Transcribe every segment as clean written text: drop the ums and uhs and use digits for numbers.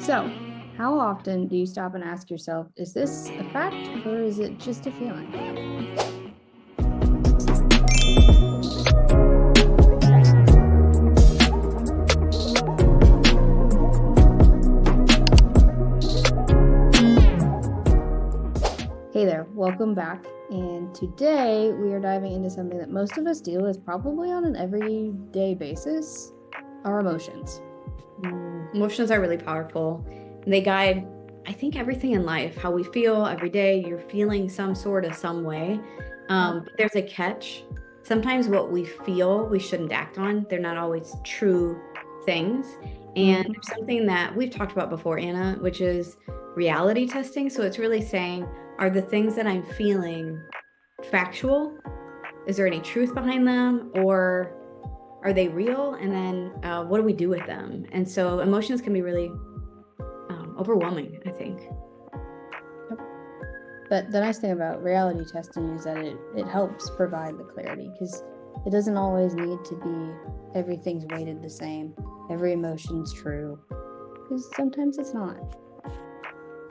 So, how often do you stop and ask yourself, is this a fact or is it just a feeling? Hey there, welcome back. And today we are diving into something that most of us deal with probably on an everyday basis, our emotions. Emotions are really powerful. They guide, I think, everything in life, how we feel every day. You're feeling some sort of some way. But there's a catch. Sometimes what we feel we shouldn't act on. They're not always true things. And there's something that we've talked about before, Anna, which is reality testing. So it's really saying, are the things that I'm feeling factual? Is there any truth behind them? Or are they real? And then what do we do with them? And so emotions can be really overwhelming, I think. Yep. But the nice thing about reality testing is that it helps provide the clarity, because it doesn't always need to be everything's weighted the same. Every emotion's true, because sometimes it's not.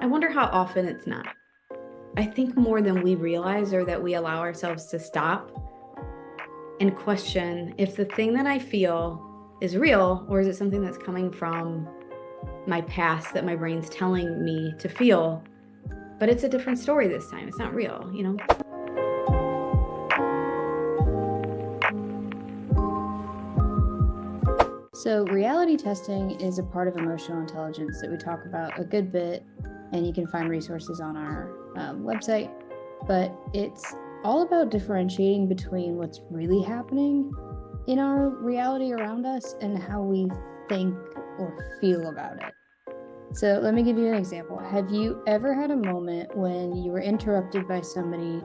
I wonder how often it's not. I think more than we realize, or that we allow ourselves to stop and question if the thing that I feel is real, or is it something that's coming from my past that my brain's telling me to feel, but it's a different story this time. It's not real, you know? So reality testing is a part of emotional intelligence that we talk about a good bit, and you can find resources on our website, but it's all about differentiating between what's really happening in our reality around us and how we think or feel about it. So let me give you an example. Have you ever had a moment when you were interrupted by somebody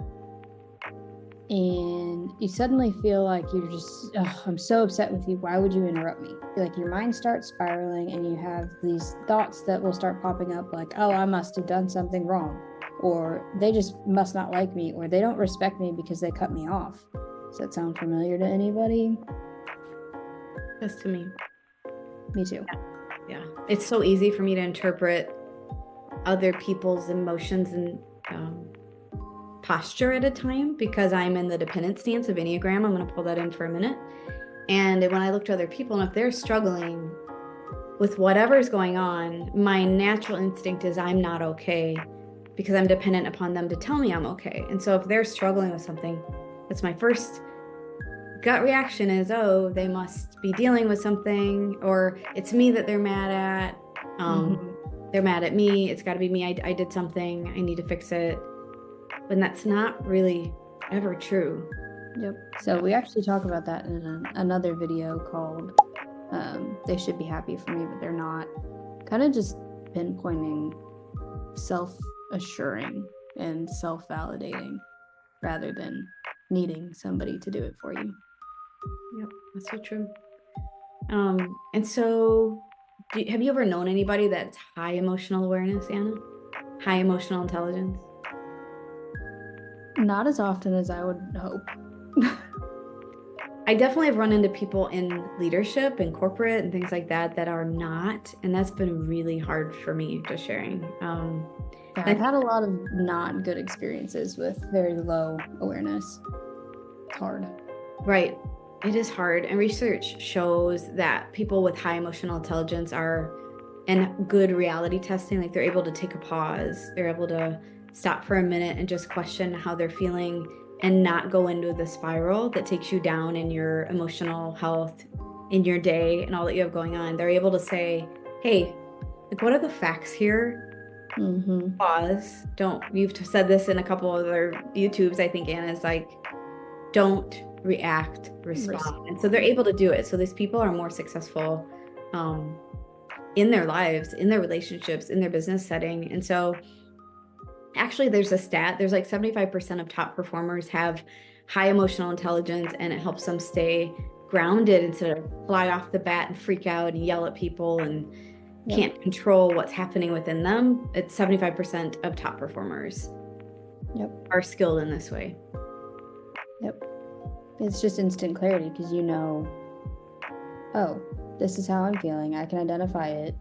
and you suddenly feel like you're just, I'm so upset with you. Why would you interrupt me? Like your mind starts spiraling and you have these thoughts that will start popping up like, oh, I must have done something wrong, or they just must not like me, or they don't respect me because they cut me off. Does that sound familiar to anybody? Yes, to me. Me too. Yeah. It's so easy for me to interpret other people's emotions and posture at a time, because I'm in the dependent stance of Enneagram. I'm going to pull that in for a minute. And when I look to other people, and if they're struggling with whatever's going on, my natural instinct is I'm not okay, because I'm dependent upon them to tell me I'm okay. And so if they're struggling with something, that's my first gut reaction is, oh, they must be dealing with something, or it's me that they're mad at. They're mad at me. It's got to be me. I did something. I need to fix it. When that's not really ever true. Yep. So we actually talk about that in another video called They Should Be Happy for Me, but They're Not. Kind of just pinpointing self-assuring and self-validating rather than needing somebody to do it for you. Yep, that's so true. And so have you ever known anybody that's high emotional awareness, Anna? High emotional intelligence? Not as often as I would hope. I definitely have run into people in leadership and corporate and things like that that are not, and that's been really hard for me, just sharing. Yeah, I've had a lot of not good experiences with very low awareness. It's hard. Right. It is hard. And research shows that people with high emotional intelligence are, and good reality testing, like they're able to take a pause. They're able to stop for a minute and just question how they're feeling and not go into the spiral that takes you down in your emotional health, in your day, and all that you have going on. They're able to say, hey, like, what are the facts here? Pause. You've said this in a couple other YouTubes, I think, Anna, is like, don't react, respond. And so they're able to do it. So these people are more successful in their lives, in their relationships, in their business setting. And so actually there's a stat, there's like 75% of top performers have high emotional intelligence, and it helps them stay grounded instead of fly off the bat and freak out and yell at people and can't control what's happening within them. It's 75% of top performers are skilled in this way. Yep. It's just instant clarity, because you know, oh, this is how I'm feeling. I can identify it.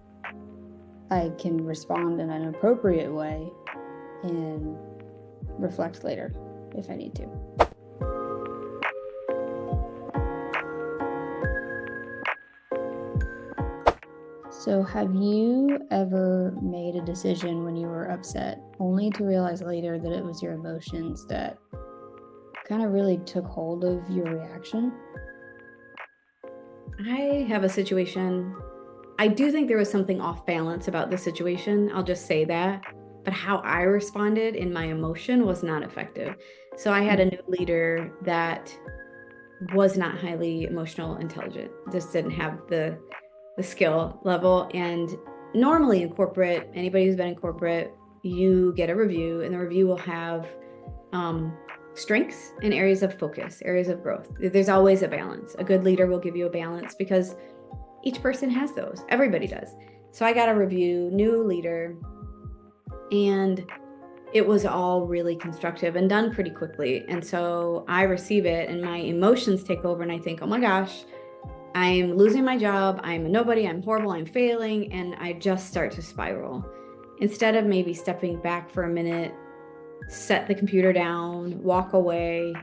I can respond in an appropriate way and reflect later if I need to. So have you ever made a decision when you were upset only to realize later that it was your emotions that kind of really took hold of your reaction? I have a situation. I do think there was something off balance about the situation. I'll just say that. But how I responded in my emotion was not effective. So I had a new leader that was not highly emotional intelligent, just didn't have the skill level. And normally in corporate, anybody who's been in corporate, you get a review, and the review will have strengths and areas of focus, areas of growth. There's always a balance. A good leader will give you a balance because each person has those. Everybody does. So I got a review, new leader, and it was all really constructive and done pretty quickly. And so I receive it and my emotions take over, and I think, oh my gosh, I'm losing my job. I'm a nobody. I'm horrible. I'm failing. And I just start to spiral. Instead of maybe stepping back for a minute, set the computer down, walk away,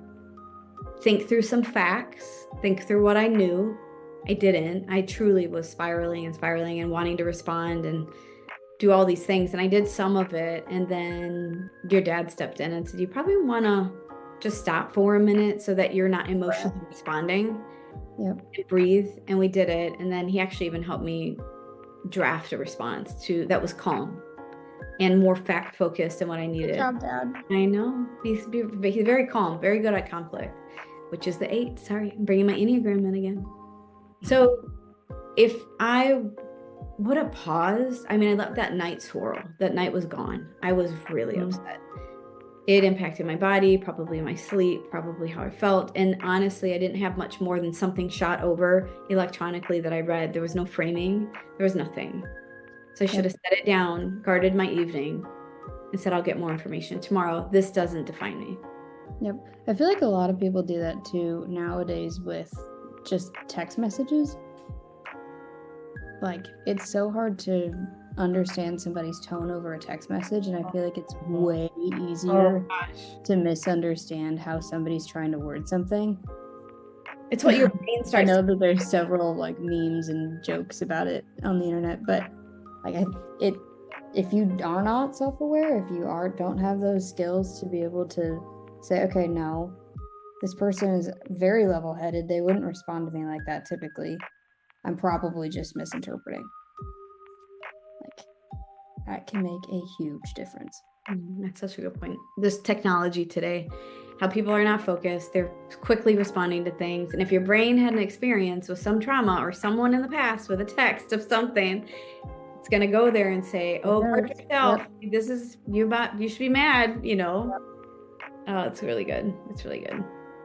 think through some facts, think through what I knew. I didn't. I truly was spiraling and wanting to respond and do all these things. And I did some of it. And then your dad stepped in and said, you probably want to just stop for a minute so that you're not emotionally responding. Yep. And breathe. And we did it. And then he actually even helped me draft a response that was calm and more fact focused than what I needed. Good job, Dad. I know. He's very calm, very good at conflict, which is the 8. Sorry, I'm bringing my Enneagram in again. So if I would have paused, I mean, I let that night swirl. That night was gone. I was really upset. It impacted my body, probably my sleep, probably how I felt. And honestly, I didn't have much more than something shot over electronically that I read. There was no framing. There was nothing. So I should have set it down, guarded my evening, and said, I'll get more information tomorrow. This doesn't define me. Yep. I feel like a lot of people do that too nowadays with just text messages. Like, it's so hard to understand somebody's tone over a text message, and I feel like it's way easier to misunderstand how somebody's trying to word something. It's what your brain starts. I know that there's several like memes and jokes about it on the internet, but like if you are not self-aware, if you don't have those skills to be able to say, okay, no, this person is very level-headed, they wouldn't respond to me like that typically, I'm probably just misinterpreting. Like, that can make a huge difference. That's such a good point. This technology today, how people are not focused, they're quickly responding to things. And if your brain had an experience with some trauma or someone in the past with a text of something, it's going to go there and say, oh, guard yourself. Yep. This is you should be mad, you know. Yep. Oh, it's really good. It's really good.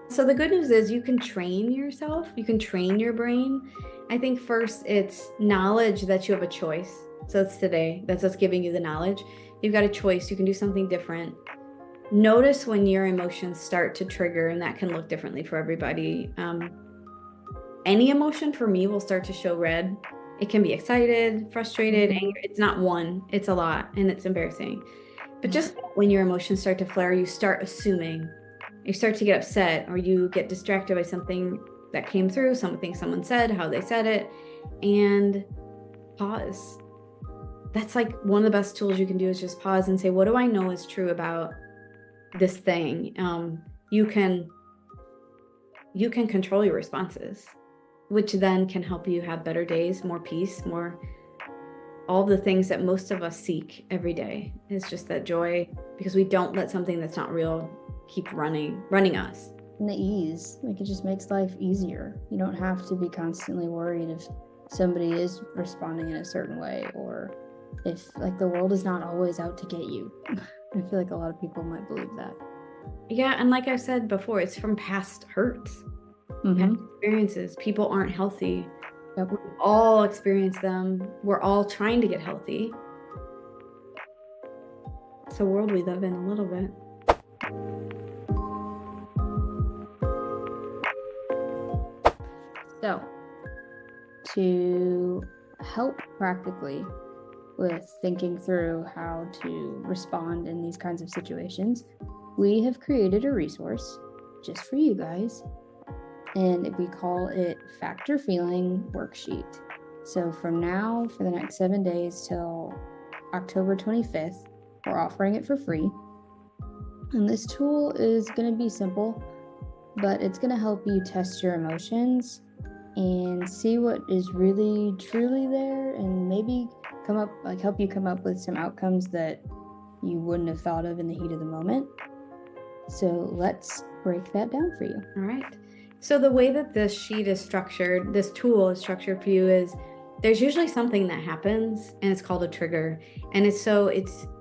So the good news is you can train yourself. You can train your brain. I think first it's knowledge that you have a choice. So that's today. That's us giving you the knowledge. You've got a choice. You can do something different. Notice when your emotions start to trigger, and that can look differently for everybody. Any emotion for me will start to show red. It can be excited, frustrated, anger. It's not one, it's a lot, and it's embarrassing. But just when your emotions start to flare, you start assuming. You start to get upset, or you get distracted by something that came through, something someone said, how they said it, and pause. That's like one of the best tools you can do is just pause and say, what do I know is true about this thing? You can control your responses, which then can help you have better days, more peace, more all the things that most of us seek every day. It's just that joy, because we don't let something that's not real keep running us. And the ease, like, it just makes life easier. You don't have to be constantly worried if somebody is responding in a certain way, or if like the world is not always out to get you. I feel like a lot of people might believe that. Yeah, and like I said before, it's from past hurts, past experiences. People aren't healthy. Yep. We all experience them. We're all trying to get healthy. It's the world we live in a little bit. So, to help practically with thinking through how to respond in these kinds of situations, we have created a resource just for you guys, and we call it Factor Feeling Worksheet. So from now, for the next 7 days till October 25th, we're offering it for free. And this tool is going to be simple, but it's going to help you test your emotions and see what is really truly there, and maybe help you come up with some outcomes that you wouldn't have thought of in the heat of the moment. So let's break that down for you. All right. So the way that this sheet is structured, this tool is structured for you, is there's usually something that happens and it's called a trigger. And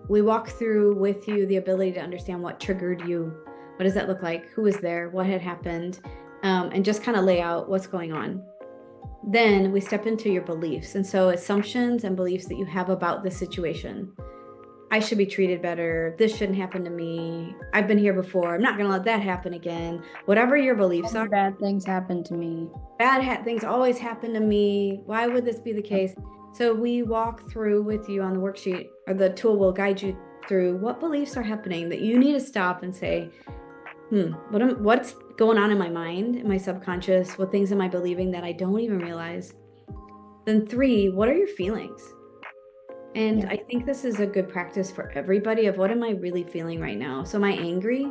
we walk through with you the ability to understand what triggered you. What does that look like? Who was there? What had happened? And just kind of lay out what's going on. Then we step into your beliefs. And so assumptions and beliefs that you have about the situation. I should be treated better. This shouldn't happen to me. I've been here before. I'm not going to let that happen again. Whatever your beliefs are. Bad things happen to me. Things always happen to me. Why would this be the case? So we walk through with you on the worksheet, or the tool will guide you through what beliefs are happening that you need to stop and say, what's going on in my mind, in my subconscious? What things am I believing that I don't even realize? Then 3, what are your feelings? And I think this is a good practice for everybody of what am I really feeling right now? So am I angry?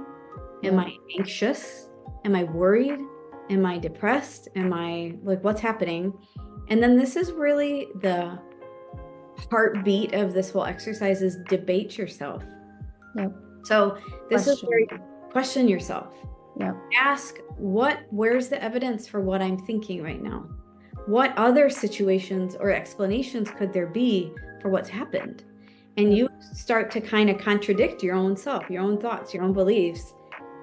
Am I anxious? Am I worried? Am I depressed? Am I what's happening? And then this is really the heartbeat of this whole exercise, is debate yourself. Yep. So this is where you question yourself. Yep. Ask where's the evidence for what I'm thinking right now? What other situations or explanations could there be for what's happened? And you start to kind of contradict your own self, your own thoughts, your own beliefs,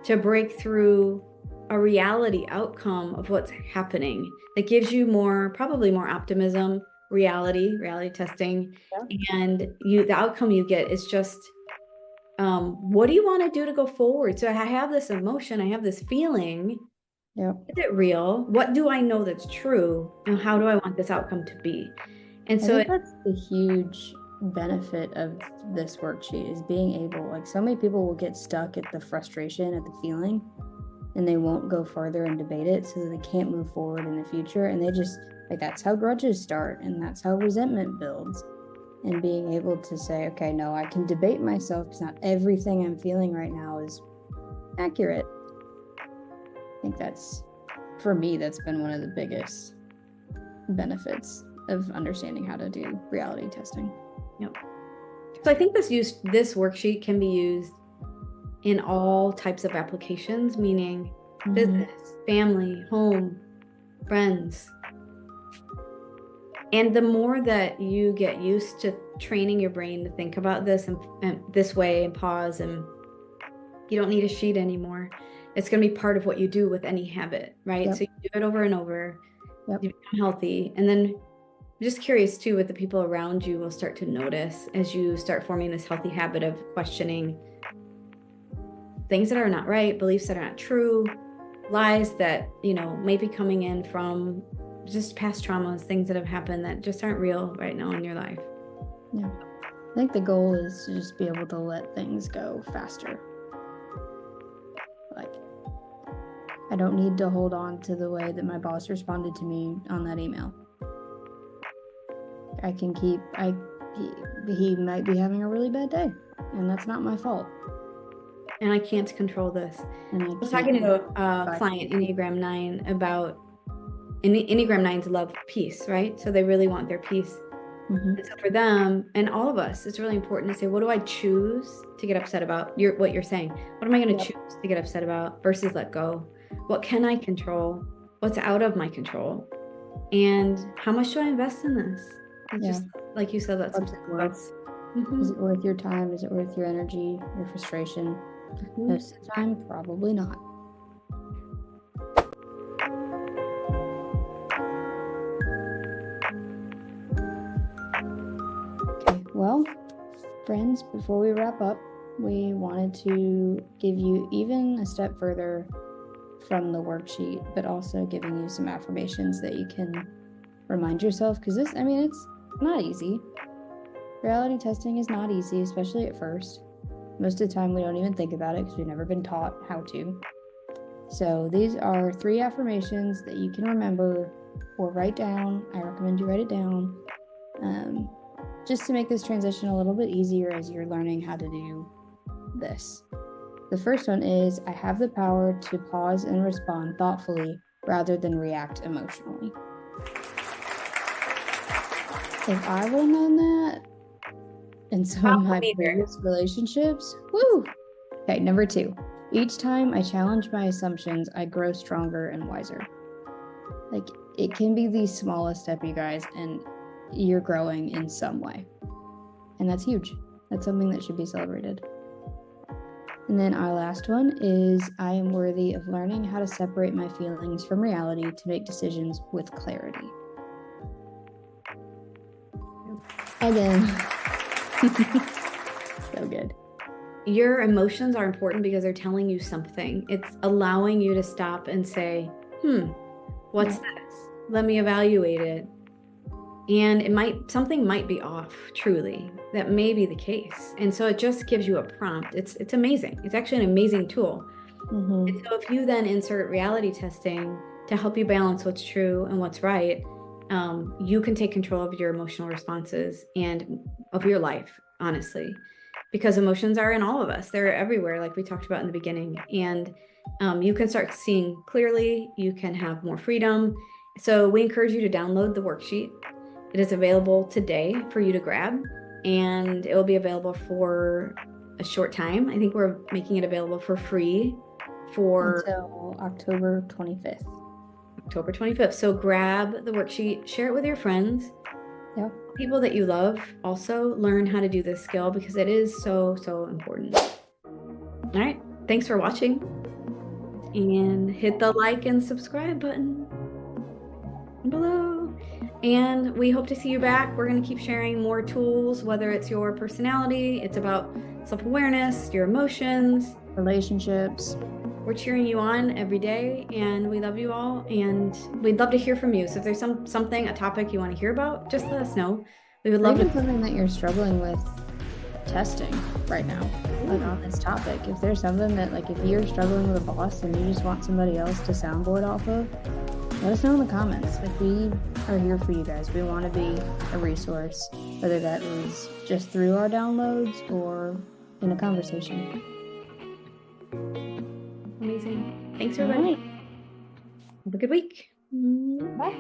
to break through a reality outcome of what's happening that gives you probably more optimism, reality testing. And the outcome you get is just, what do you want to do to go forward? So I have this emotion, I have this feeling. Is it real? What do I know that's true? And how do I want this outcome to be? And so that's the huge benefit of this worksheet, is being able, so many people will get stuck at the frustration, at the feeling, and they won't go further and debate it, so that they can't move forward in the future. And they just, that's how grudges start, and that's how resentment builds. And being able to say, okay, no, I can debate myself because not everything I'm feeling right now is accurate. I think for me, that's been one of the biggest benefits of understanding how to do reality testing. Yep. So I think this worksheet can be used in all types of applications, meaning business, family, home, friends. And the more that you get used to training your brain to think about this and this way and pause, and you don't need a sheet anymore. It's going to be part of what you do with any habit, right? So you do it over and over, you become healthy. And then I'm just curious too, what the people around you will start to notice as you start forming this healthy habit of questioning things that are not right, beliefs that are not true, lies that, may be coming in from just past traumas, things that have happened that just aren't real right now in your life. Yeah. I think the goal is to just be able to let things go faster. I don't need to hold on to the way that my boss responded to me on that email. He might be having a really bad day, and that's not my fault. And I can't control this. I was talking to a client, Enneagram 9, about Enneagram 9s love peace, right? So they really want their peace. And so for them and all of us, it's really important to say, what do I choose to get upset about? What you're saying. What am I going to choose to get upset about versus let go? What can I control? What's out of my control? And how much do I invest in this? It's just, like you said, that's worth. Is it worth your time? Is it worth your energy, your frustration? Most of the time, probably not. Okay, well, friends, before we wrap up, we wanted to give you even a step further from the worksheet, but also giving you some affirmations that you can remind yourself, because it's not easy. reality testing is not easy, especially at first. Most of the time, we don't even think about it because we've never been taught how to. So these are 3 affirmations that you can remember or write down. I recommend you write it down, just to make this transition a little bit easier as you're learning how to do this. The first one is, I have the power to pause and respond thoughtfully rather than react emotionally. If I would have known that in some of my previous relationships, woo! Okay, number 2. Each time I challenge my assumptions, I grow stronger and wiser. Like, it can be the smallest step, you guys, and you're growing in some way. And that's huge. That's something that should be celebrated. And then our last one is, I am worthy of learning how to separate my feelings from reality to make decisions with clarity. Again. So good. Your emotions are important because they're telling you something. It's allowing you to stop and say, what's this? Let me evaluate it. And something might be off, truly. That may be the case. And so it just gives you a prompt. It's amazing. It's actually an amazing tool. Mm-hmm. And so if you then insert reality testing to help you balance what's true and what's right, you can take control of your emotional responses and of your life, honestly, because emotions are in all of us. They're everywhere, like we talked about in the beginning. And you can start seeing clearly. You can have more freedom. So we encourage you to download the worksheet. It is available today for you to grab, and it will be available for a short time. I think we're making it available for free until October 25th. October 25th. So grab the worksheet, share it with your friends. Yeah. People that you love also learn how to do this skill because it is so, so important. All right. Thanks for watching, and hit the like and subscribe button below. And we hope to see you back. We're going to keep sharing more tools, whether it's your personality, it's about self-awareness, your emotions, relationships. We're cheering you on every day, and we love you all, and we'd love to hear from you. So if there's a topic you want to hear about, just let us know. We would love to. Something that you're struggling with testing right now, like on this topic. If there's something that, like, if you're struggling with a boss and you just want somebody else to soundboard off of, let us know in the comments. Like, we are here for you guys. We want to be a resource, whether that is just through our downloads or in a conversation. Amazing. Thanks, everybody. Right. Have a good week. Bye.